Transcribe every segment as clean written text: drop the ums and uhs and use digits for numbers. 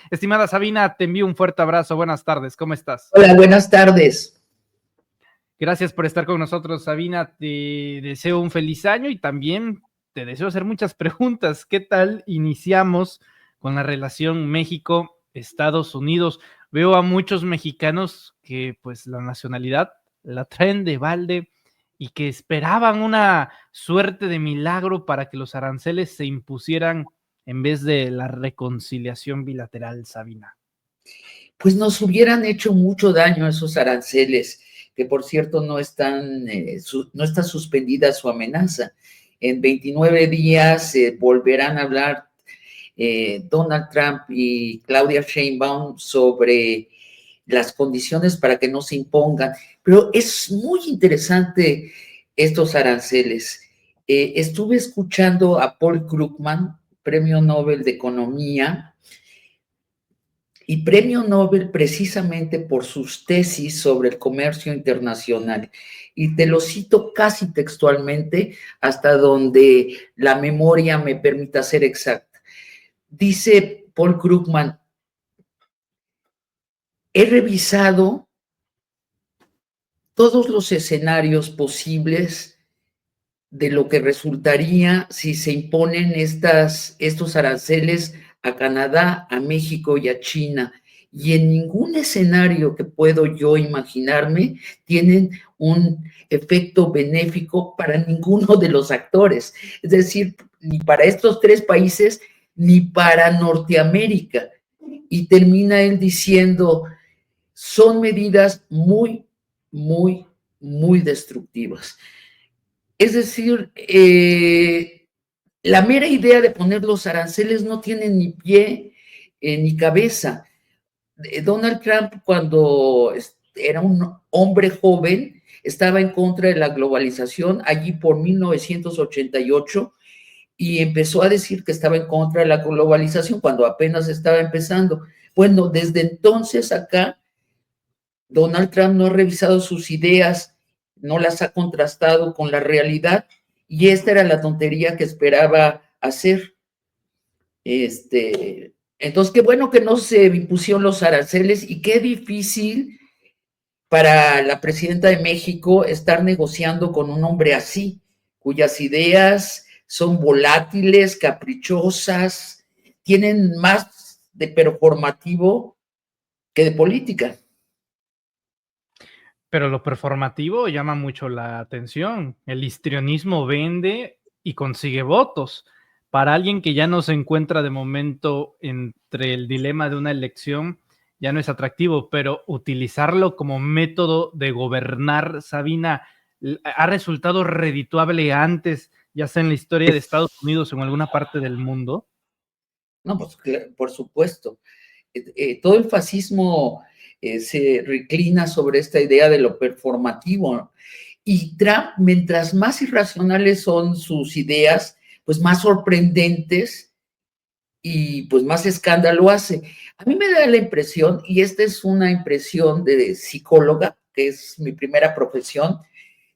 Estimada Sabina, te envío un fuerte abrazo. Buenas tardes, ¿cómo estás? Hola, buenas tardes. Gracias por estar con nosotros, Sabina. Te deseo un feliz año y también te deseo hacer muchas preguntas. ¿Qué tal iniciamos con la relación México-Estados Unidos? Veo a muchos mexicanos que pues la nacionalidad la traen de balde y que esperaban una suerte de milagro para que los aranceles se impusieran en vez de la reconciliación bilateral, Sabina. Pues nos hubieran hecho mucho daño esos aranceles, que por cierto no está suspendida su amenaza. En 29 días volverán a hablar Donald Trump y Claudia Sheinbaum sobre las condiciones para que no se impongan. Pero es muy interesante estos aranceles. Estuve escuchando a Paul Krugman, Premio Nobel de Economía, y Premio Nobel precisamente por sus tesis sobre el comercio internacional. Y te lo cito casi textualmente, hasta donde la memoria me permita ser exacta. Dice Paul Krugman: he revisado todos los escenarios posibles de lo que resultaría si se imponen estos aranceles a Canadá, a México y a China. Y en ningún escenario que puedo yo imaginarme tienen un efecto benéfico para ninguno de los actores. Es decir, ni para estos tres países, ni para Norteamérica. Y termina él diciendo: son medidas muy, muy, muy destructivas. Es decir, la mera idea de poner los aranceles no tiene ni pie ni cabeza. Donald Trump, cuando era un hombre joven, estaba en contra de la globalización allí por 1988 y empezó a decir que estaba en contra de la globalización cuando apenas estaba empezando. Bueno, desde entonces acá, Donald Trump no ha revisado sus ideas, no las ha contrastado con la realidad, y esta era la tontería que esperaba hacer. Entonces, qué bueno que no se impusieron los aranceles y qué difícil para la presidenta de México estar negociando con un hombre así, cuyas ideas son volátiles, caprichosas, tienen más de performativo que de política. Pero lo performativo llama mucho la atención. El histrionismo vende y consigue votos. Para alguien que ya no se encuentra de momento entre el dilema de una elección, ya no es atractivo, pero utilizarlo como método de gobernar, Sabina, ha resultado redituable antes, ya sea en la historia de Estados Unidos o en alguna parte del mundo. No, pues por supuesto. Todo el fascismo se reclina sobre esta idea de lo performativo, ¿no? Y Trump, mientras más irracionales son sus ideas, pues más sorprendentes y pues más escándalo hace. A mí me da la impresión, y esta es una impresión de psicóloga, que es mi primera profesión,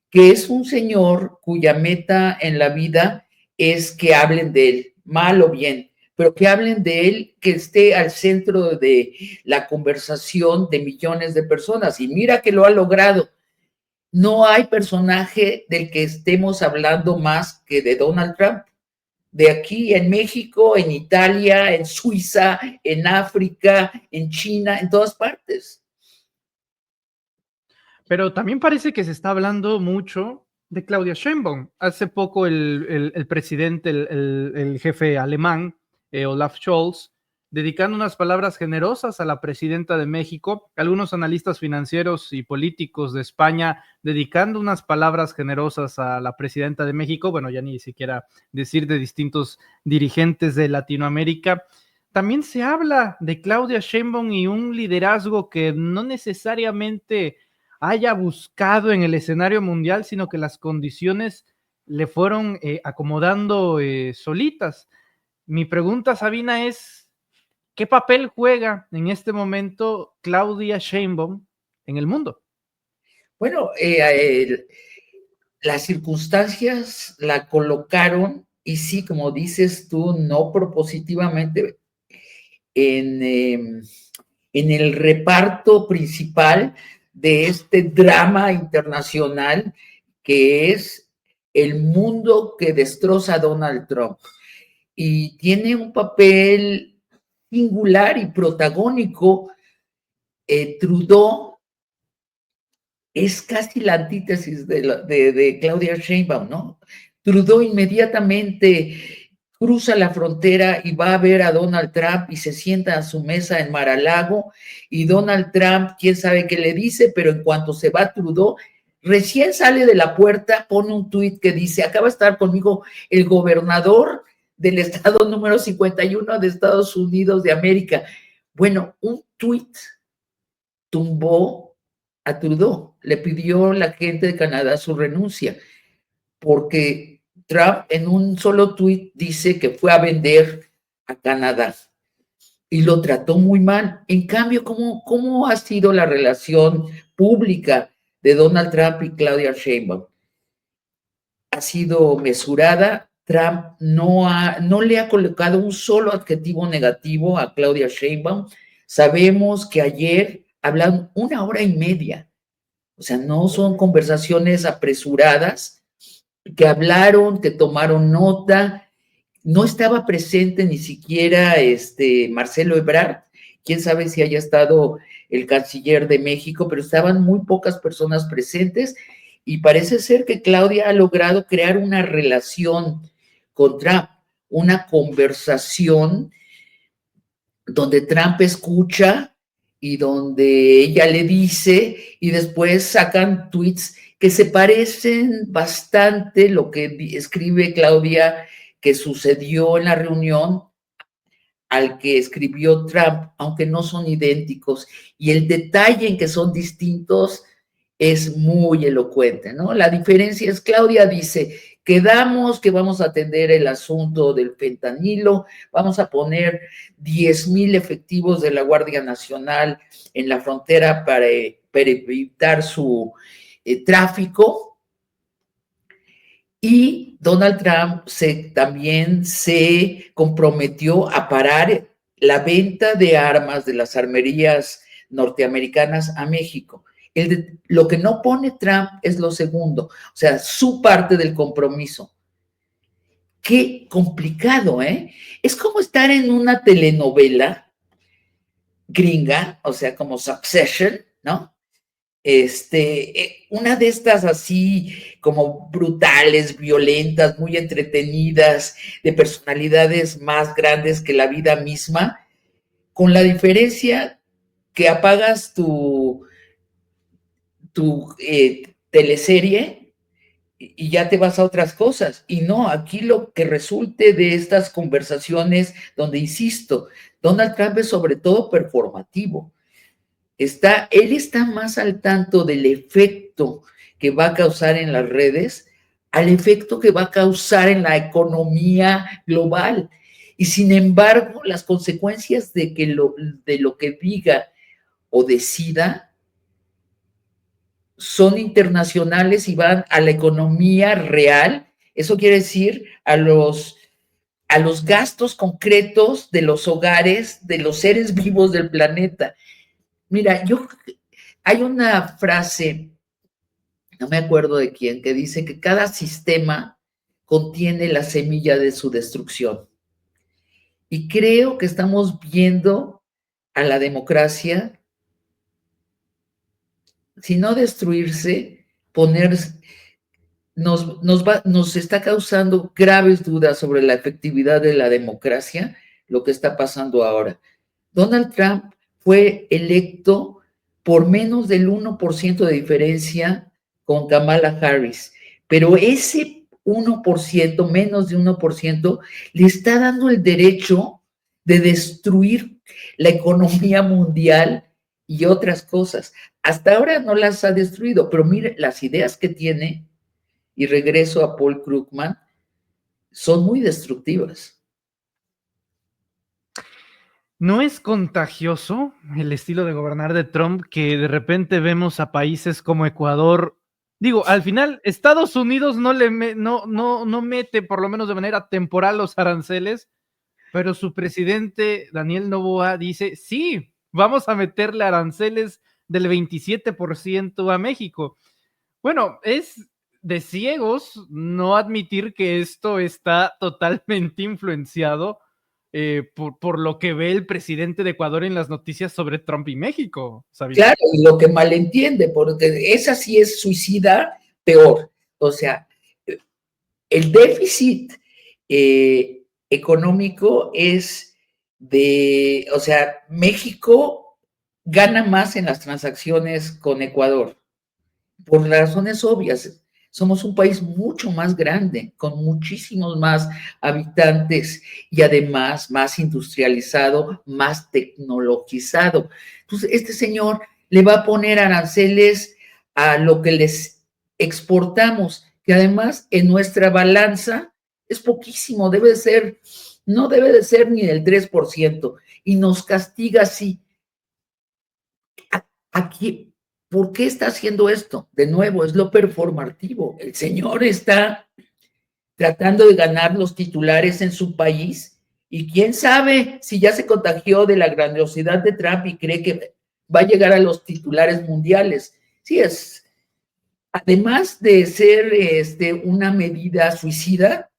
que es un señor cuya meta en la vida es que hablen de él, mal o bien, pero que hablen de él, que esté al centro de la conversación de millones de personas. Y mira que lo ha logrado. No hay personaje del que estemos hablando más que de Donald Trump. De aquí en México, en Italia, en Suiza, en África, en China, en todas partes. Pero también parece que se está hablando mucho de Claudia Sheinbaum. Hace poco el presidente, el jefe alemán, Olaf Scholz, dedicando unas palabras generosas a la presidenta de México, algunos analistas financieros y políticos de España dedicando unas palabras generosas a la presidenta de México, bueno, ya ni siquiera decir de distintos dirigentes de Latinoamérica. También se habla de Claudia Sheinbaum y un liderazgo que no necesariamente haya buscado en el escenario mundial, sino que las condiciones le fueron acomodando solitas. Mi pregunta, Sabina, es, ¿qué papel juega en este momento Claudia Sheinbaum en el mundo? Bueno, las circunstancias la colocaron, y sí, como dices tú, no propositivamente, en el reparto principal de este drama internacional que es el mundo que destroza a Donald Trump. Y tiene un papel singular y protagónico. Trudeau es casi la antítesis de Claudia Sheinbaum, ¿no? Trudeau inmediatamente cruza la frontera y va a ver a Donald Trump y se sienta a su mesa en Mar-a-Lago, y Donald Trump, quién sabe qué le dice, pero en cuanto se va Trudeau, recién sale de la puerta, pone un tuit que dice: acaba de estar conmigo el gobernador del estado número 51 de Estados Unidos de América. Bueno, un tuit tumbó a Trudeau, le pidió la gente de Canadá su renuncia, porque Trump en un solo tuit dice que fue a vender a Canadá y lo trató muy mal. En cambio, ¿cómo ha sido la relación pública de Donald Trump y Claudia Sheinbaum? Ha sido mesurada. Trump no le ha colocado un solo adjetivo negativo a Claudia Sheinbaum. Sabemos que ayer hablaron 1 hora y media. O sea, no son conversaciones apresuradas, que hablaron, que tomaron nota. No estaba presente ni siquiera Marcelo Ebrard. Quién sabe si haya estado el canciller de México, pero estaban muy pocas personas presentes, y parece ser que Claudia ha logrado crear una relación con Trump, una conversación donde Trump escucha y donde ella le dice, y después sacan tweets que se parecen bastante lo que escribe Claudia que sucedió en la reunión al que escribió Trump, aunque no son idénticos, y el detalle en que son distintos es muy elocuente, ¿no? La diferencia es, Claudia dice: quedamos que vamos a atender el asunto del fentanilo, vamos a poner 10,000 efectivos de la Guardia Nacional en la frontera para evitar su tráfico. Y Donald Trump también se comprometió a parar la venta de armas de las armerías norteamericanas a México. Lo que no pone Trump es lo segundo, o sea, su parte del compromiso. Qué complicado, ¿eh? Es como estar en una telenovela gringa, o sea, como Succession, ¿no? Una de estas así como brutales, violentas, muy entretenidas, de personalidades más grandes que la vida misma, con la diferencia que apagas tu teleserie y ya te vas a otras cosas. Y no, aquí lo que resulte de estas conversaciones donde, insisto, Donald Trump es sobre todo performativo. Él está más al tanto del efecto que va a causar en las redes al efecto que va a causar en la economía global. Y sin embargo, las consecuencias de lo que diga o decida son internacionales y van a la economía real. Eso quiere decir a los gastos concretos de los hogares, de los seres vivos del planeta. Mira, hay una frase, no me acuerdo de quién, que dice que cada sistema contiene la semilla de su destrucción. Y creo que estamos viendo a la democracia, si no destruirse, nos está causando graves dudas sobre la efectividad de la democracia, lo que está pasando ahora. Donald Trump fue electo por menos del 1% de diferencia con Kamala Harris, pero ese 1%, menos de 1%, le está dando el derecho de destruir la economía mundial y otras cosas. Hasta ahora no las ha destruido, pero mire, las ideas que tiene, y regreso a Paul Krugman, son muy destructivas. ¿No es contagioso el estilo de gobernar de Trump, que de repente vemos a países como Ecuador? Digo, al final, Estados Unidos no mete, por lo menos de manera temporal, los aranceles, Pero su presidente, Daniel Noboa, dice, sí, vamos a meterle aranceles del 27% a México. Bueno, es de ciegos no admitir que esto está totalmente influenciado por lo que ve el presidente de Ecuador en las noticias sobre Trump y México, Sabina. Claro, y lo que malentiende, porque esa sí es suicida peor. O sea, el déficit económico es o sea, México gana más en las transacciones con Ecuador, por razones obvias. Somos un país mucho más grande, con muchísimos más habitantes y además más industrializado, más tecnologizado. Entonces, este señor le va a poner aranceles a lo que les exportamos, que además en nuestra balanza es poquísimo, no debe de ser ni del 3%, y nos castiga así. Aquí, ¿por qué está haciendo esto? De nuevo, es lo performativo. El señor está tratando de ganar los titulares en su país y quién sabe si ya se contagió de la grandiosidad de Trump y cree que va a llegar a los titulares mundiales. Sí, además de ser una medida suicida,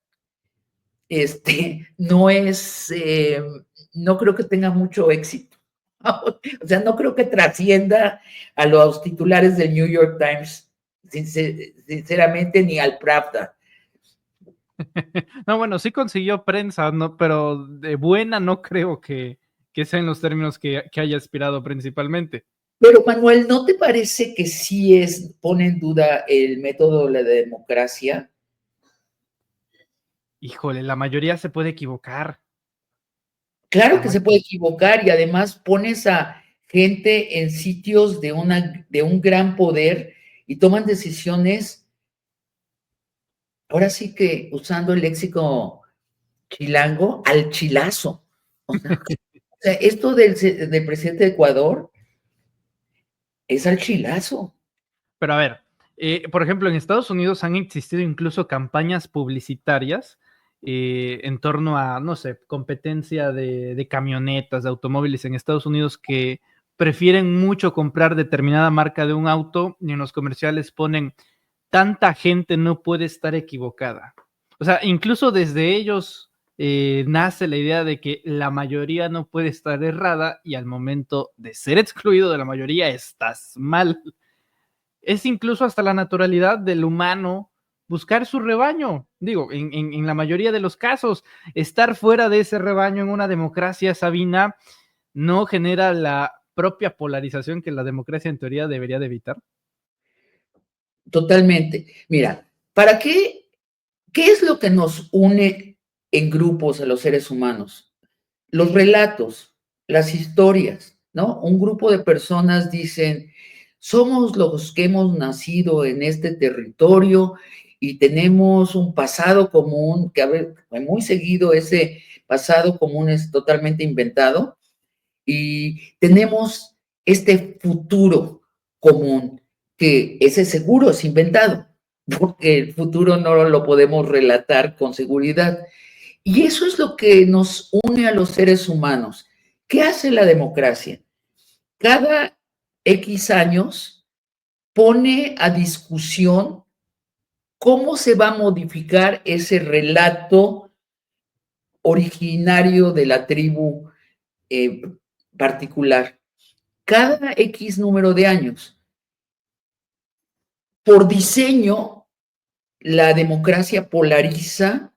no creo que tenga mucho éxito. O sea, no creo que trascienda a los titulares del New York Times, sinceramente, ni al Pravda. No, bueno, sí consiguió prensa, ¿no? Pero de buena no creo que sean los términos que haya aspirado principalmente. Pero, Manuel, ¿no te parece que sí pone en duda el método de la democracia? Híjole, la mayoría se puede equivocar. Claro que se puede equivocar y además pones a gente en sitios de un gran poder y toman decisiones, ahora sí que usando el léxico chilango, al chilazo. O sea, esto del presidente de Ecuador es al chilazo. Pero a ver, por ejemplo, en Estados Unidos han existido incluso campañas publicitarias en torno a, no sé, competencia de camionetas, de automóviles en Estados Unidos que prefieren mucho comprar determinada marca de un auto y en los comerciales ponen, tanta gente no puede estar equivocada. O sea, incluso desde ellos nace la idea de que la mayoría no puede estar errada y al momento de ser excluido de la mayoría estás mal. Es incluso hasta la naturalidad del humano buscar su rebaño. Digo, en la mayoría de los casos, estar fuera de ese rebaño en una democracia, Sabina, no genera la propia polarización que la democracia en teoría debería de evitar. Totalmente. Mira, ¿qué es lo que nos une en grupos a los seres humanos? Los relatos, las historias, ¿no? Un grupo de personas dicen, somos los que hemos nacido en este territorio y tenemos un pasado común, que a ver, muy seguido ese pasado común es totalmente inventado, y tenemos este futuro común, que ese seguro es inventado, porque el futuro no lo podemos relatar con seguridad. Y eso es lo que nos une a los seres humanos. ¿Qué hace la democracia? Cada X años pone a discusión cómo se va a modificar ese relato originario de la tribu particular. Cada X número de años. Por diseño, la democracia polariza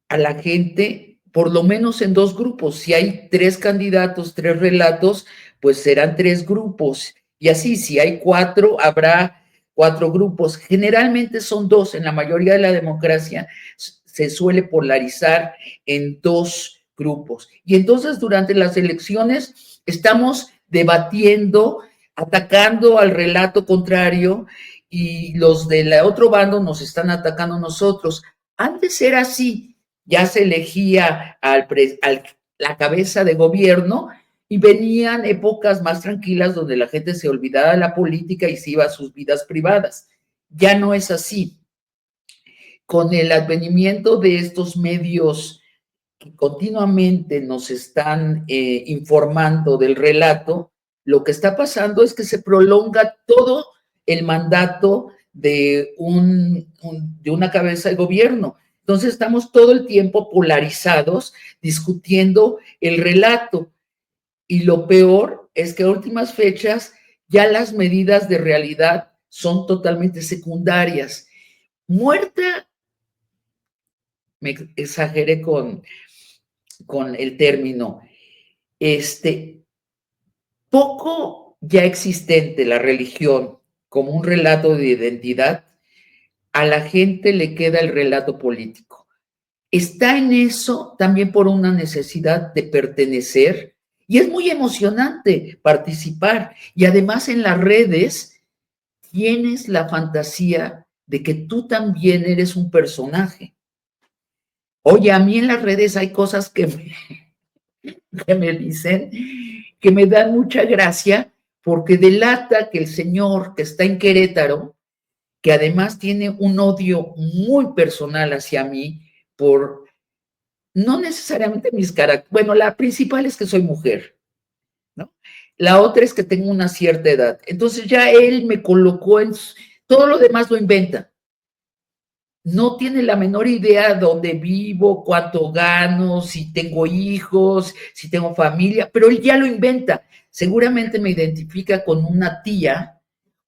a la gente por lo menos en dos grupos. Si hay tres candidatos, tres relatos, pues serán tres grupos. Y así, si hay cuatro, habrá cuatro grupos. Generalmente son dos. En la mayoría de la democracia se suele polarizar en dos grupos. Y entonces durante las elecciones estamos debatiendo, atacando al relato contrario y los del otro bando nos están atacando a nosotros. Antes era así, ya se elegía la cabeza de gobierno y venían épocas más tranquilas donde la gente se olvidaba de la política y se iba a sus vidas privadas. Ya no es así. Con el advenimiento de estos medios continuamente nos están informando del relato, lo que está pasando es que se prolonga todo el mandato de una cabeza de gobierno. Entonces estamos todo el tiempo polarizados discutiendo el relato. Y lo peor es que a últimas fechas ya las medidas de realidad son totalmente secundarias. Muerta, me exageré con el término, poco ya existente la religión como un relato de identidad, a la gente le queda el relato político. Está en eso también por una necesidad de pertenecer y es muy emocionante participar y además en las redes tienes la fantasía de que tú también eres un personaje. Oye, a mí en las redes hay cosas que me dicen que me dan mucha gracia porque delata que el señor que está en Querétaro, que además tiene un odio muy personal hacia mí por no necesariamente mis caracteres, bueno, la principal es que soy mujer, ¿no? La otra es que tengo una cierta edad. Entonces ya él me colocó en todo lo demás lo inventa. No tiene la menor idea dónde vivo, cuánto gano, si tengo hijos, si tengo familia, pero él ya lo inventa. Seguramente me identifica con una tía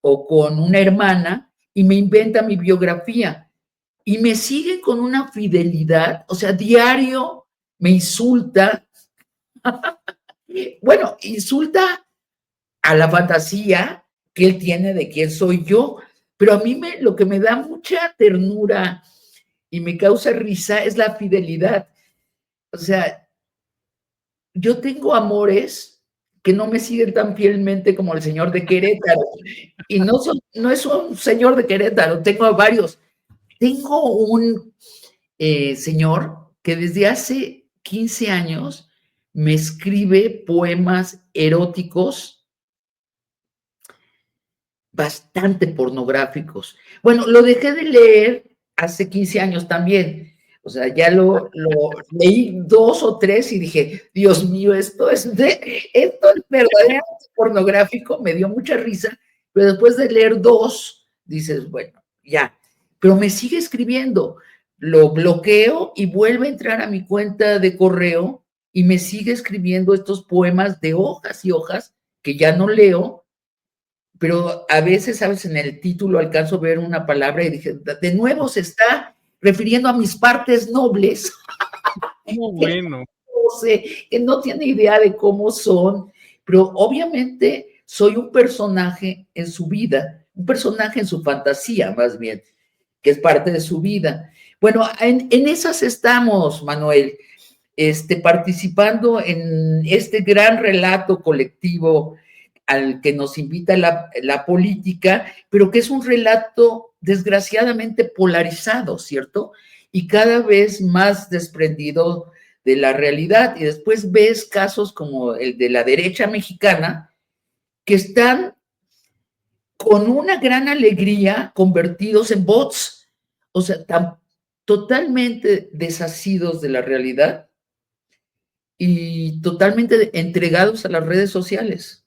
o con una hermana y me inventa mi biografía. Y me sigue con una fidelidad, o sea, diario me insulta. Bueno, insulta a la fantasía que él tiene de quién soy yo, pero a mí lo que me da mucha ternura y me causa risa es la fidelidad. O sea, yo tengo amores que no me siguen tan fielmente como el señor de Querétaro. Y no es un señor de Querétaro, tengo a varios. Tengo un señor que desde hace 15 años me escribe poemas eróticos bastante pornográficos. Bueno, lo dejé de leer hace 15 años también. O sea, ya lo leí 2 o 3 y dije, Dios mío, esto es verdaderamente pornográfico, me dio mucha risa, pero después de leer 2, dices, bueno, ya. Pero me sigue escribiendo, lo bloqueo y vuelve a entrar a mi cuenta de correo y me sigue escribiendo estos poemas de hojas y hojas que ya no leo, pero a veces, ¿sabes? En el título alcanzo a ver una palabra y dije, de nuevo se está refiriendo a mis partes nobles. Muy bueno. Que no tiene idea de cómo son, pero obviamente soy un personaje en su vida, un personaje en su fantasía, más bien, que es parte de su vida. Bueno, en esas estamos, Manuel, participando en este gran relato colectivo al que nos invita la política, pero que es un relato desgraciadamente polarizado, ¿cierto? Y cada vez más desprendido de la realidad. Y después ves casos como el de la derecha mexicana, que están con una gran alegría convertidos en bots, o sea, totalmente desasidos de la realidad y totalmente entregados a las redes sociales,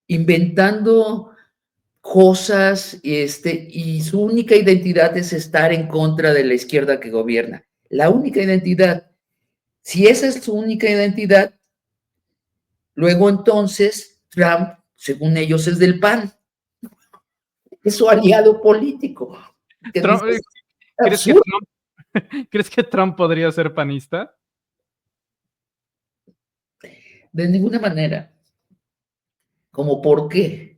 inventando cosas, y su única identidad es estar en contra de la izquierda que gobierna. La única identidad. Si esa es su única identidad, luego entonces Trump, según ellos, es del PAN, es su aliado político. Trump, ¿crees que Absurdo. ¿crees que Trump podría ser panista? De ninguna manera. ¿Cómo por qué?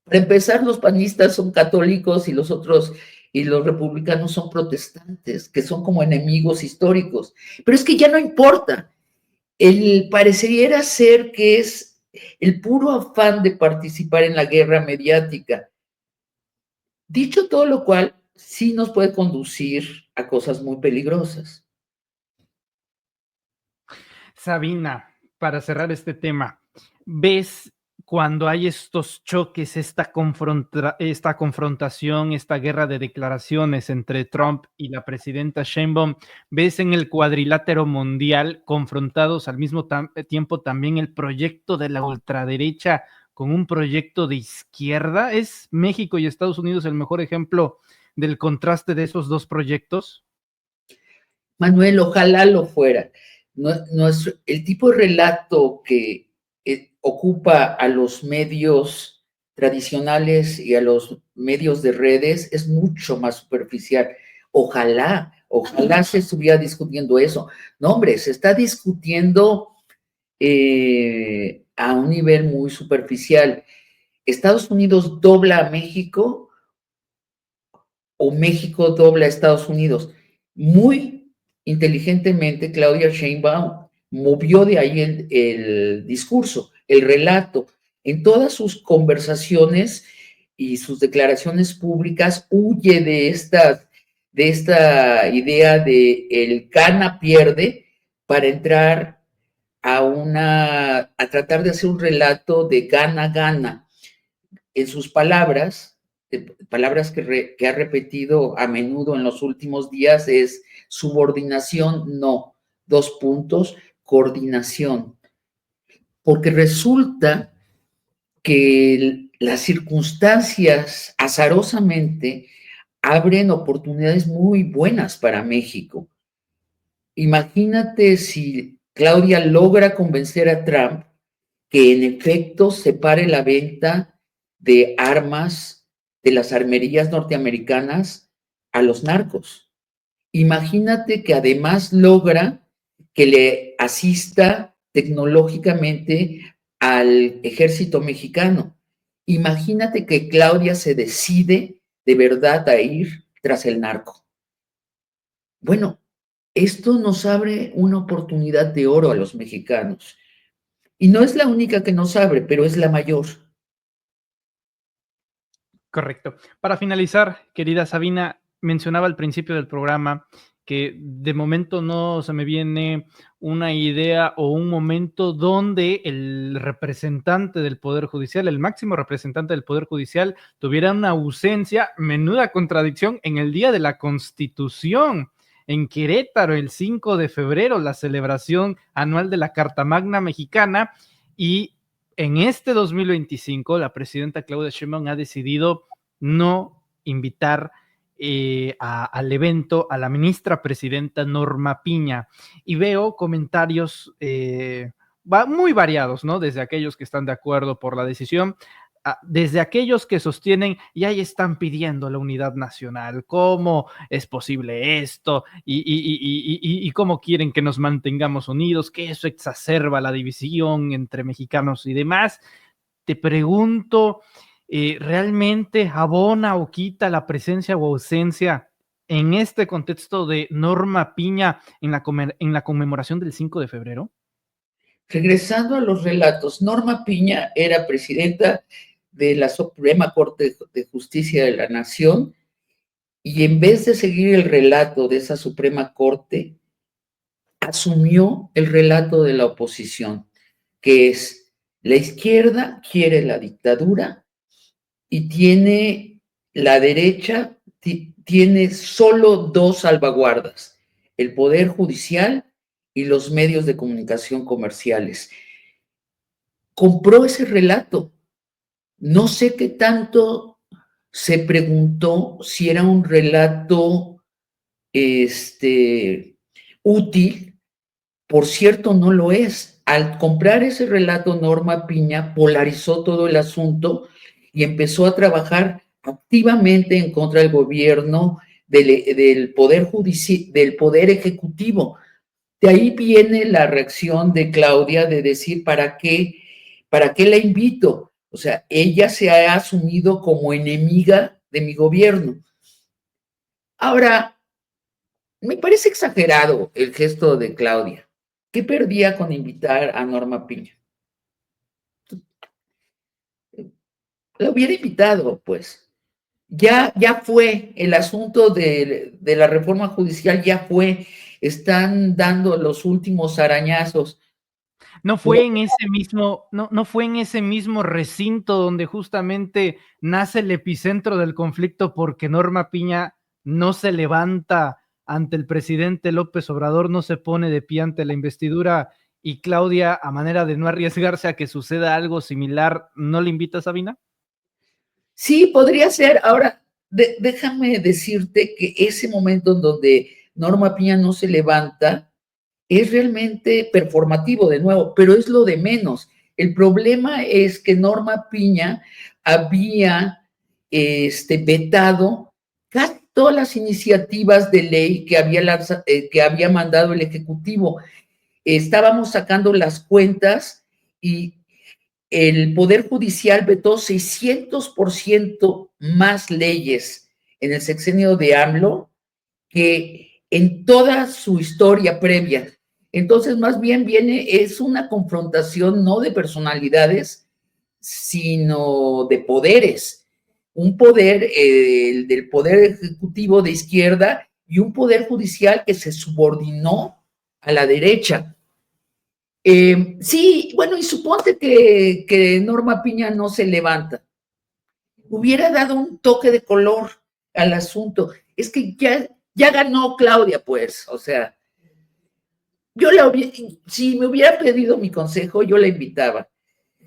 Para empezar, los panistas son católicos y los otros, y los republicanos son protestantes, que son como enemigos históricos. Pero es que ya no importa. Parecería ser que es el puro afán de participar en la guerra mediática. Dicho todo lo cual, sí nos puede conducir a cosas muy peligrosas. Sabina, para cerrar este tema, ¿ves cuando hay estos choques, esta confrontación, esta guerra de declaraciones entre Trump y la presidenta Sheinbaum, ves en el cuadrilátero mundial confrontados al mismo tiempo también el proyecto de la ultraderecha con un proyecto de izquierda. ¿Es México y Estados Unidos el mejor ejemplo del contraste de esos dos proyectos? Manuel, ojalá lo fuera. El tipo de relato que ocupa a los medios tradicionales y a los medios de redes es mucho más superficial. Ojalá se estuviera discutiendo eso. No, hombre, se está discutiendo a un nivel muy superficial. ¿Estados Unidos dobla a México o México dobla a Estados Unidos? Muy inteligentemente, Claudia Sheinbaum movió de ahí el discurso, el relato. En todas sus conversaciones y sus declaraciones públicas huye de esta idea de el gana pierde para entrar a tratar de hacer un relato de gana-gana. En sus palabras, palabras que ha repetido a menudo en los últimos días es subordinación, no, dos puntos, coordinación. Porque resulta que las circunstancias azarosamente abren oportunidades muy buenas para México. Imagínate si Claudia logra convencer a Trump que en efecto separe la venta de armas de las armerías norteamericanas a los narcos. Imagínate que además logra que le asista tecnológicamente al ejército mexicano. Imagínate que Claudia se decide de verdad a ir tras el narco. Bueno, esto nos abre una oportunidad de oro a los mexicanos. Y no es la única que nos abre, pero es la mayor. Correcto. Para finalizar, querida Sabina, mencionaba al principio del programa que de momento no se me viene una idea o un momento donde el representante del Poder Judicial, el máximo representante del Poder Judicial, tuviera una ausencia, menuda contradicción, en el Día de la Constitución. En Querétaro, el 5 de febrero, la celebración anual de la Carta Magna Mexicana, y en este 2025, la presidenta Claudia Sheinbaum ha decidido no invitar al evento a la ministra presidenta Norma Piña. Y veo comentarios muy variados, ¿no? Desde aquellos que están de acuerdo por la decisión, desde aquellos que sostienen y ahí están pidiendo la unidad nacional, ¿cómo es posible esto? Y cómo quieren que nos mantengamos unidos, que eso exacerba la división entre mexicanos y demás. Te pregunto, ¿realmente abona o quita la presencia o ausencia en este contexto de Norma Piña en la conmemoración del 5 de febrero? Regresando a los relatos, Norma Piña era presidenta de la Suprema Corte de Justicia de la Nación y en vez de seguir el relato de esa Suprema Corte, asumió el relato de la oposición, que es la izquierda quiere la dictadura y tiene la derecha, tiene solo dos salvaguardas, el Poder Judicial y los medios de comunicación comerciales. Compró ese relato. No sé qué tanto se preguntó si era un relato útil. Por cierto, no lo es. Al comprar ese relato, Norma Piña polarizó todo el asunto y empezó a trabajar activamente en contra del gobierno, del poder judicial, del poder ejecutivo. De ahí viene la reacción de Claudia de decir, ¿para qué la invito? O sea, ella se ha asumido como enemiga de mi gobierno. Ahora, me parece exagerado el gesto de Claudia. ¿Qué perdía con invitar a Norma Piña? La hubiera invitado, pues. Ya fue el asunto de la reforma judicial, ya fue. Están dando los últimos arañazos. No fue en ese mismo, no fue en ese mismo recinto donde justamente nace el epicentro del conflicto porque Norma Piña no se levanta ante el presidente López Obrador, no se pone de pie ante la investidura y Claudia, a manera de no arriesgarse a que suceda algo similar, ¿no le invita a Sabina? Sí, podría ser. Ahora, déjame decirte que ese momento en donde Norma Piña no se levanta es realmente performativo de nuevo, pero es lo de menos. El problema es que Norma Piña había vetado casi todas las iniciativas de ley que había mandado el Ejecutivo. Estábamos sacando las cuentas y el Poder Judicial vetó 600% más leyes en el sexenio de AMLO que en toda su historia previa. Entonces, más bien es una confrontación no de personalidades, sino de poderes. Un poder, el del poder ejecutivo de izquierda y un poder judicial que se subordinó a la derecha. Sí, bueno, y suponte que Norma Piña no se levanta. Hubiera dado un toque de color al asunto. Es que ya ganó Claudia, pues, o sea, si me hubiera pedido mi consejo, yo la invitaba.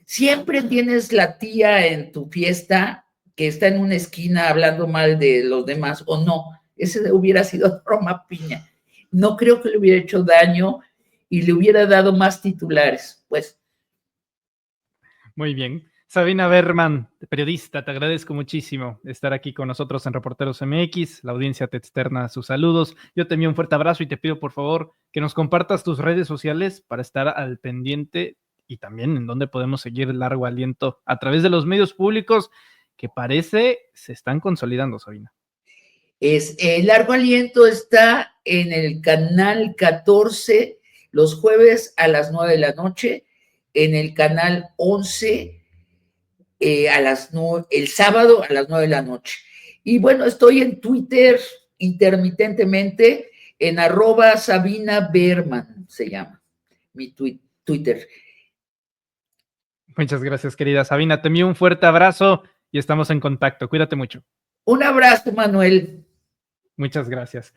Siempre tienes la tía en tu fiesta que está en una esquina hablando mal de los demás, o no. Ese hubiera sido Norma Piña. No creo que le hubiera hecho daño y le hubiera dado más titulares, pues. Muy bien. Sabina Berman, periodista, te agradezco muchísimo estar aquí con nosotros en Reporteros MX. La audiencia te externa sus saludos. Yo te envío un fuerte abrazo y te pido por favor que nos compartas tus redes sociales para estar al pendiente y también en donde podemos seguir Largo Aliento a través de los medios públicos que parece se están consolidando, Sabina. Largo Aliento está en el canal 14 los jueves a las 9 de la noche, en el canal 11 el sábado a las 9 de la noche. Y bueno, estoy en Twitter intermitentemente en @Sabina Berman, se llama mi Twitter. Muchas gracias, querida Sabina. Te envío un fuerte abrazo y estamos en contacto. Cuídate mucho. Un abrazo, Manuel. Muchas gracias.